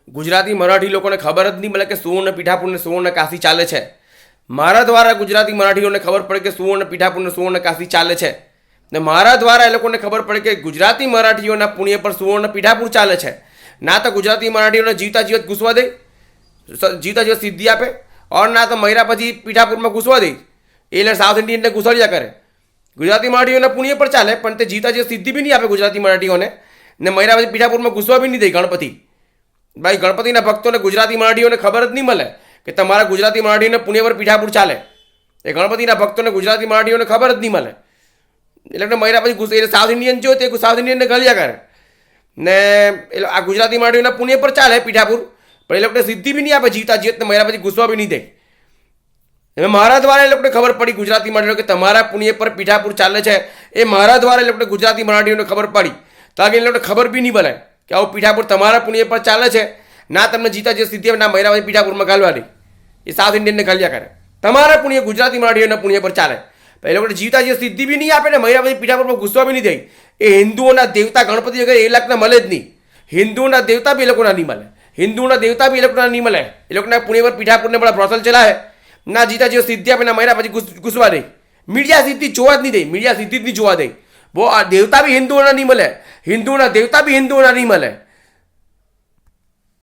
ગુજરાતી મરાઠી લોકોને ખબર જ નહીં મળે કે સુવર્ણ પીઠાપુર ને સુવર્ણ કાશી ચાલે છે. મારા દ્વારા ગુજરાતી મરાઠીઓને ખબર પડે કે સુવર્ણ પીઠાપુર ને સુવર્ણ કાશી ચાલે છે, ને મારા દ્વારા એ લોકોને ખબર પડે કે ગુજરાતી મરાઠીઓના પુણ્ય પર સુવર્ણ પીઠાપુર ચાલે છે. ના તો ગુજરાતી મરાઠીઓને જીવતા જીવત ઘૂસવા દે, જીવતા જીવત સિદ્ધિ આપે, ઓર ના તો મહિરા પછી પીઠાપુરમાં ઘૂસવા દે. એટલે સાઉથ ઇન્ડિયનને ઘૂસવાડ્યા કરે. ગુજરાતી મરાઠીઓના પુણ્ય પર ચાલે, પણ તે જીતા જીવત સિદ્ધિ બી નહીં આપે ગુજરાતી મરાઠીઓને, ને મહિરા પછી પીઠાપુરમાં ઘૂસવા બી નહીં દે. ગણપતિ ભાઈ, ગણપતિના ભક્તોને ગુજરાતી મરાઠીઓને ખબર જ નહીં મળે કે તમારા ગુજરાતી મરાઠીઓને પુણ્ય પર પીઠાપુર ચાલે. એ ગણપતિના ભક્તોને ગુજરાતી મરાઠીઓને ખબર જ નહીં મળે. એટલે મહિરા પછી ઘૂસે. એટલે સાઉથ ઇન્ડિયન જો તે સાઉથ ઇન્ડિયનને ગળ્યા કરે ને એટલે આ ગુજરાતી મરાઠીઓના પુણ્ય પર ચાલે પીઠાપુર, પણ એ લોકોને સિદ્ધિ બી નહીં આપે જીવતા જીવત, ને મહિરા પછી ઘૂસવા બી નહીં દે. હવે મારા દ્વારા એ લોકોને ખબર પડી ગુજરાતી મરાઠીઓ કે તમારા પુણ્ય પર પીઠાપુર ચાલે છે. એ મારા દ્વારા એ લોકોને ગુજરાતી મરાઠીઓને ખબર પડી, તાકી એ લોકોને ખબર બી નહીં પડે કે આવું પીઠાપુર તમારા પુણ્ય પર ચાલે છે. ના તમને જીતા જે સિદ્ધિ ના મહિરાભાઈ પીઠાપુરમાં ગાલવા દે. એ સાઉથ ઇન્ડિયનને ગાલ્યા કરે. તમારા પુણ્ય ગુજરાતી મરાઠીઓના પુણ્ય પર ચાલે, એ લોકોને જીવતા જે સિદ્ધિ બી નહીં આપે ને મહિરાભાઈ પીઠાપુરમાં ઘૂસવા બી નહીં દે. એ હિન્દુઓના દેવતા ગણપતિ વગેરે એ લાખના મળે જ નહીં. હિન્દુઓના દેવતા બી એ લોકોના નહીં મળે. હિન્દુઓના દેવતા બી એ લોકોના નહીં મળે. એ લોકોના પુણ્ય પર પીઠાપુરને બડા બ્રોથલ ચલાવે. ના જીતા જે સિદ્ધિ આપે ના મહિરા પછી ઘૂસવા દે. મીડિયા સિદ્ધિ જોવા જ નહીં દે. મીડિયા સિદ્ધિ જ નહીં જોવા દે. બહુ આ દેવતા બી હિન્દુઓના નહીં મળે. હિન્દુઓના દેવતા બી હિન્દુઓના નહીં મળે.